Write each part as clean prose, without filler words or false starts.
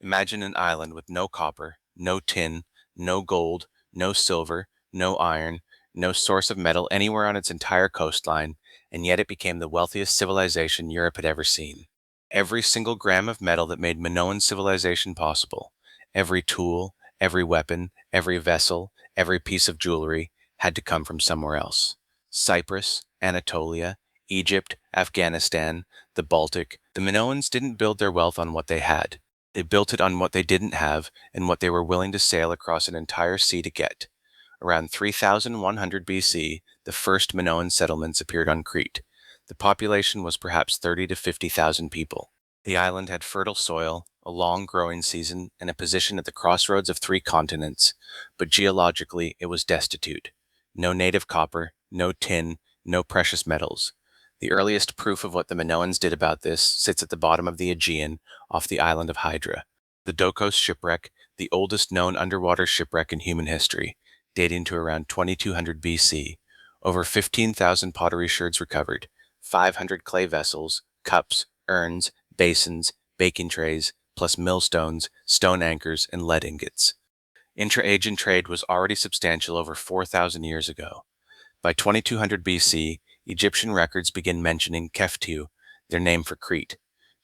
Imagine an island with no copper, no tin, no gold, no silver, no iron, no source of metal anywhere on its entire coastline, and yet it became the wealthiest civilization Europe had ever seen. Every single gram of metal that made Minoan civilization possible, every tool, every weapon, every vessel, every piece of jewelry, had to come from somewhere else. Cyprus, Anatolia, Egypt, Afghanistan, the Baltic. The Minoans didn't build their wealth on what they had. They built it on what they didn't have and what they were willing to sail across an entire sea to get. Around 3100 BC, the first Minoan settlements appeared on Crete. The population was perhaps 30 to 50,000 people. The island had fertile soil, a long growing season, and a position at the crossroads of three continents, but geologically it was destitute. No native copper, no tin, no precious metals. The earliest proof of what the Minoans did about this sits at the bottom of the Aegean, off the island of Hydra. The Dokos shipwreck, the oldest known underwater shipwreck in human history, dating to around 2200 BC. Over 15,000 pottery sherds recovered, 500 clay vessels, cups, urns, basins, baking trays, plus millstones, stone anchors, and lead ingots. Intra-Aegean trade was already substantial over 4,000 years ago. By 2200 BC, Egyptian records begin mentioning Keftiu, their name for Crete.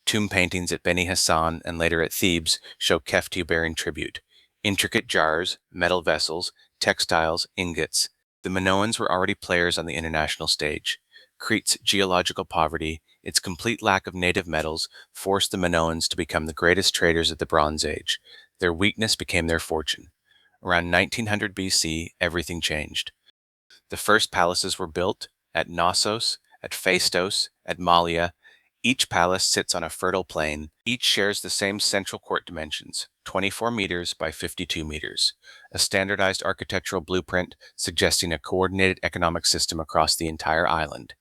Tomb paintings at Beni Hassan and later at Thebes show Keftiu bearing tribute. Intricate jars, metal vessels, textiles, ingots. The Minoans were already players on the international stage. Crete's geological poverty, its complete lack of native metals, forced the Minoans to become the greatest traders of the Bronze Age. Their weakness became their fortune. Around 1900 BC, everything changed. The first palaces were built at Knossos, at Phaistos, at Mallia. Each palace sits on a fertile plain. Each shares the same central court dimensions, 24 meters by 52 meters, a standardized architectural blueprint suggesting a coordinated economic system across the entire island.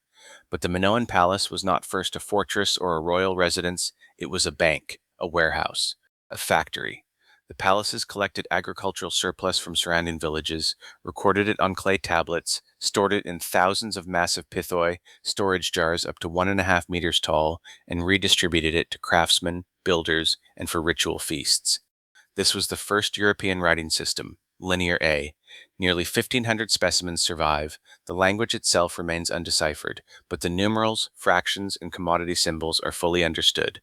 But the Minoan palace was not first a fortress or a royal residence, it was a bank, a warehouse, a factory. The palaces collected agricultural surplus from surrounding villages, recorded it on clay tablets, stored it in thousands of massive pithoi, storage jars up to 1.5 meters tall, and redistributed it to craftsmen, builders, and for ritual feasts. This was the first European writing system, Linear A. Nearly 1,500 specimens survive. The language itself remains undeciphered, but the numerals, fractions, and commodity symbols are fully understood.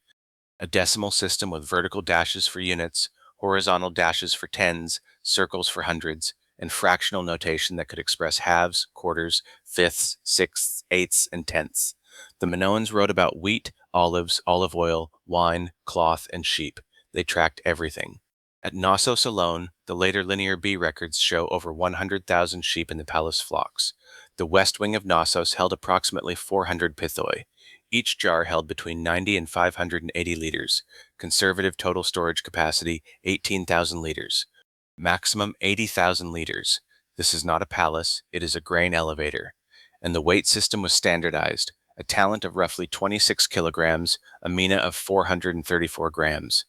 A decimal system with vertical dashes for units, horizontal dashes for tens, circles for hundreds, and fractional notation that could express halves, quarters, fifths, sixths, eighths, and tenths. The Minoans wrote about wheat, olives, olive oil, wine, cloth, and sheep. They tracked everything. At Knossos alone, the later Linear B records show over 100,000 sheep in the palace flocks. The west wing of Knossos held approximately 400 pithoi. Each jar held between 90 and 580 liters. Conservative total storage capacity, 18,000 liters. Maximum 80,000 liters. This is not a palace, it is a grain elevator. And the weight system was standardized. A talent of roughly 26 kilograms, a mina of 434 grams.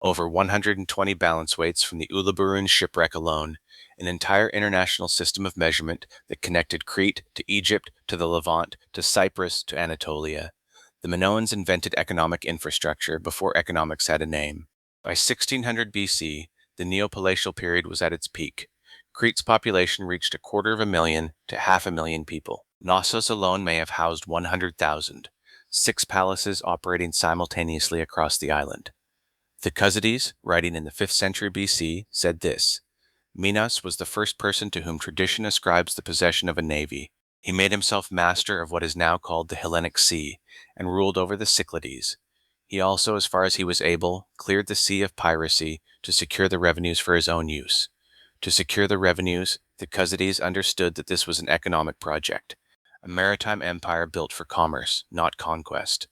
Over 120 balance weights from the Uluburun shipwreck alone, an entire international system of measurement that connected Crete to Egypt to the Levant to Cyprus to Anatolia. The Minoans invented economic infrastructure before economics had a name. By 1600 BC, the Neopalatial period was at its peak. Crete's population reached 250,000 to 500,000 people. Knossos alone may have housed 100,000, 6 palaces operating simultaneously across the island. Thucydides, writing in the 5th century BC, said this: Minos was the first person to whom tradition ascribes the possession of a navy. He made himself master of what is now called the Hellenic Sea, and ruled over the Cyclades. He also, as far as he was able, cleared the sea of piracy to secure the revenues for his own use. To secure the revenues, Thucydides understood that this was an economic project, a maritime empire built for commerce, not conquest.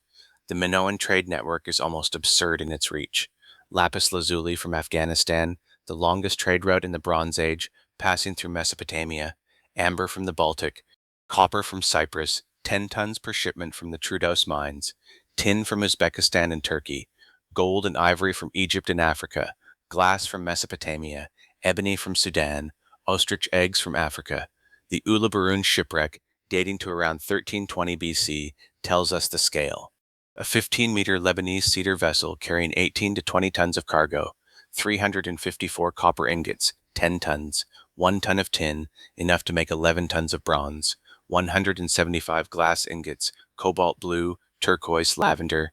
The Minoan trade network is almost absurd in its reach. Lapis lazuli from Afghanistan, the longest trade route in the Bronze Age, passing through Mesopotamia, amber from the Baltic, copper from Cyprus, 10 tons per shipment from the Troodos mines, tin from Uzbekistan and Turkey, gold and ivory from Egypt and Africa, glass from Mesopotamia, ebony from Sudan, ostrich eggs from Africa. The Uluburun shipwreck, dating to around 1320 BC, tells us the scale. A 15-meter Lebanese cedar vessel carrying 18 to 20 tons of cargo, 354 copper ingots, 10 tons, 1 ton of tin, enough to make 11 tons of bronze, 175 glass ingots, cobalt blue, turquoise, lavender,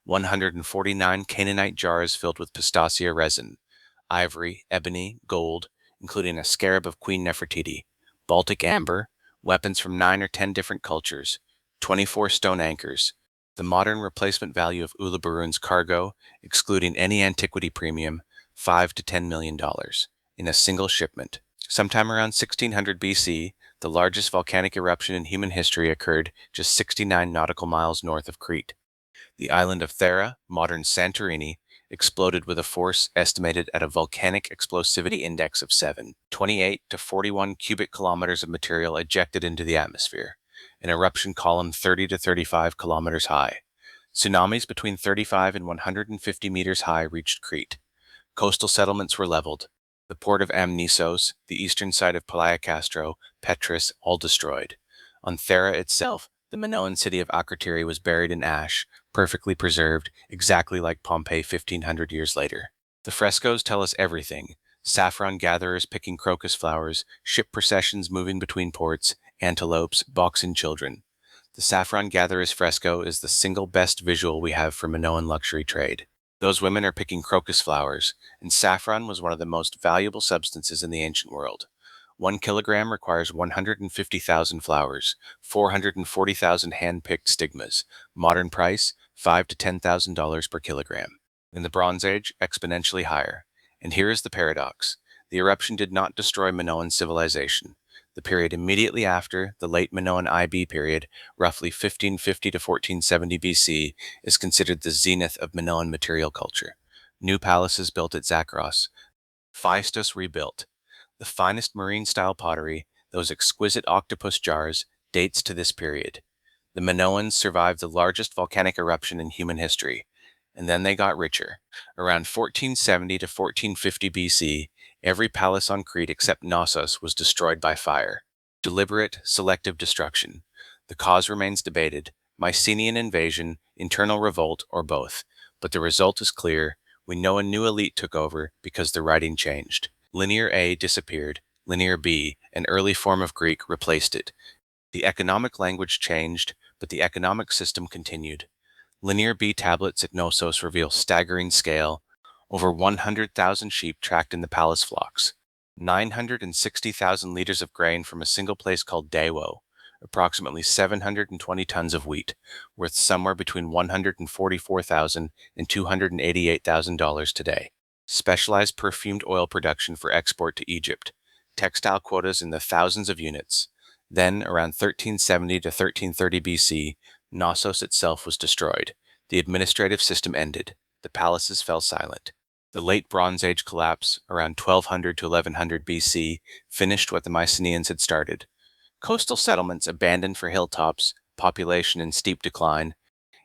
149 Canaanite jars filled with pistachia resin, ivory, ebony, gold, including a scarab of Queen Nefertiti, Baltic amber, weapons from 9 or 10 different cultures, 24 stone anchors, the modern replacement value of Uluburun's cargo, excluding any antiquity premium, $5 to $10 million, in a single shipment. Sometime around 1600 BC, the largest volcanic eruption in human history occurred just 69 nautical miles north of Crete. The island of Thera, modern Santorini, exploded with a force estimated at a volcanic explosivity index of 7, 28 to 41 cubic kilometers of material ejected into the atmosphere, an eruption column 30 to 35 kilometers high. Tsunamis between 35 and 150 meters high reached Crete. Coastal settlements were leveled. The port of Knossos, the eastern side of Palaiocastro, Petrus, all destroyed. On Thera itself, the Minoan city of Akrotiri was buried in ash, perfectly preserved, exactly like Pompeii 1500 years later. The frescoes tell us everything. Saffron gatherers picking crocus flowers, ship processions moving between ports, antelopes, boxing children. The saffron gatherers fresco is the single best visual we have for Minoan luxury trade. Those women are picking crocus flowers, and saffron was one of the most valuable substances in the ancient world. 1 kilogram requires 150,000 flowers, 440,000 hand-picked stigmas. Modern price, $5 to $10,000 per kilogram. In the Bronze Age, exponentially higher. And here is the paradox. The eruption did not destroy Minoan civilization. The period immediately after, the late Minoan IB period, roughly 1550 to 1470 BC, is considered the zenith of Minoan material culture. New palaces built at Zakros. Phaistos rebuilt. The finest marine-style pottery, those exquisite octopus jars, dates to this period. The Minoans survived the largest volcanic eruption in human history, and then they got richer. Around 1470 to 1450 BC, every palace on Crete except Knossos was destroyed by fire. Deliberate, selective destruction. The cause remains debated: Mycenaean invasion, internal revolt, or both. But the result is clear. We know a new elite took over because the writing changed. Linear A disappeared. Linear B, an early form of Greek, replaced it. The economic language changed, but the economic system continued. Linear B tablets at Knossos reveal staggering scale: over 100,000 sheep tracked in the palace flocks, 960,000 liters of grain from a single place called Dawo, approximately 720 tons of wheat, worth somewhere between $144,000 and $288,000 today. Specialized perfumed oil production for export to Egypt, textile quotas in the thousands of units. Then, around 1370 to 1330 BC, Knossos itself was destroyed. The administrative system ended. The palaces fell silent. The late Bronze Age collapse, around 1200 to 1100 BC, finished what the Mycenaeans had started. Coastal settlements abandoned for hilltops, population in steep decline.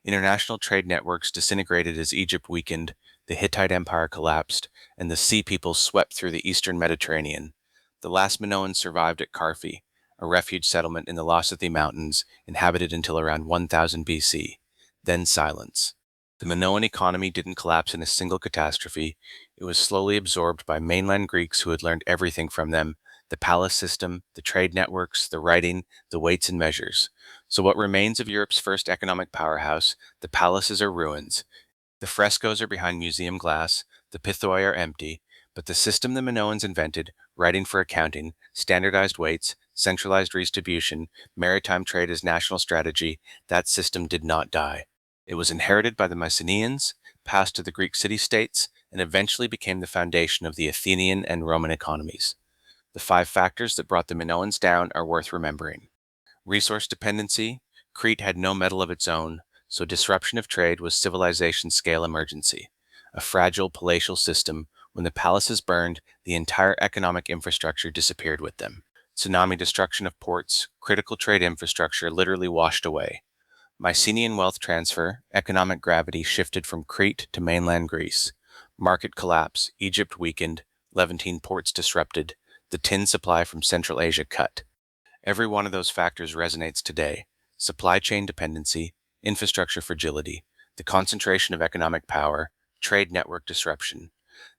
International trade networks disintegrated as Egypt weakened, the Hittite Empire collapsed, and the sea peoples swept through the eastern Mediterranean. The last Minoans survived at Carfi, a refuge settlement in the Losothy Mountains, inhabited until around 1000 BC. Then silence. The Minoan economy didn't collapse in a single catastrophe. It was slowly absorbed by mainland Greeks who had learned everything from them: the palace system, the trade networks, the writing, the weights and measures. So what remains of Europe's first economic powerhouse? The palaces are ruins. The frescoes are behind museum glass, the pithoi are empty, but the system the Minoans invented, writing for accounting, standardized weights, centralized redistribution, maritime trade as national strategy, that system did not die. It was inherited by the Mycenaeans, passed to the Greek city-states, and eventually became the foundation of the Athenian and Roman economies. The 5 factors that brought the Minoans down are worth remembering. Resource dependency. Crete had no metal of its own, so disruption of trade was civilization's scale emergency. A fragile palatial system. When the palaces burned, the entire economic infrastructure disappeared with them. Tsunami destruction of ports, critical trade infrastructure literally washed away. Mycenaean wealth transfer, economic gravity shifted from Crete to mainland Greece. Market collapse, Egypt weakened, Levantine ports disrupted, the tin supply from Central Asia cut. Every one of those factors resonates today: supply chain dependency, infrastructure fragility, the concentration of economic power, trade network disruption.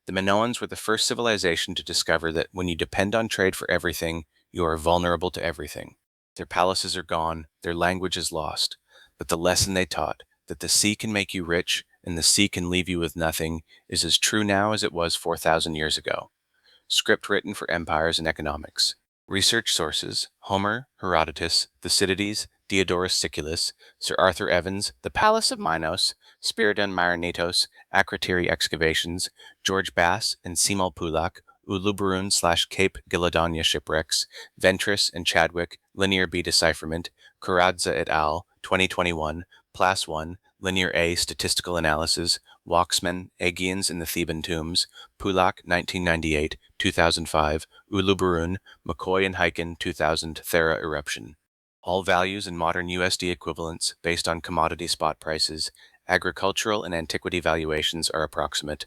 The Minoans were the first civilization to discover that when you depend on trade for everything, you are vulnerable to everything. Their palaces are gone, their language is lost, but the lesson they taught, that the sea can make you rich and the sea can leave you with nothing, is as true now as it was 4,000 years ago. Script written for empires and economics. Research sources: Homer, Herodotus, Thucydides, Diodorus Siculus, Sir Arthur Evans, The Palace of Minos, Spiridon Marinitos, Akrotiri Excavations, George Bass and Simul Pulak, Uluburun/Cape Giladania Shipwrecks, Ventris and Chadwick, Linear B Decipherment, Kuradza et al., 2021, Plas 1, Linear A Statistical Analysis, Waxman, Aegeans in the Theban Tombs, Pulak, 1998, 2005, Uluburun, McCoy and Hyken, 2000, Thera Eruption. All values in modern USD equivalents based on commodity spot prices. Agricultural and antiquity valuations are approximate.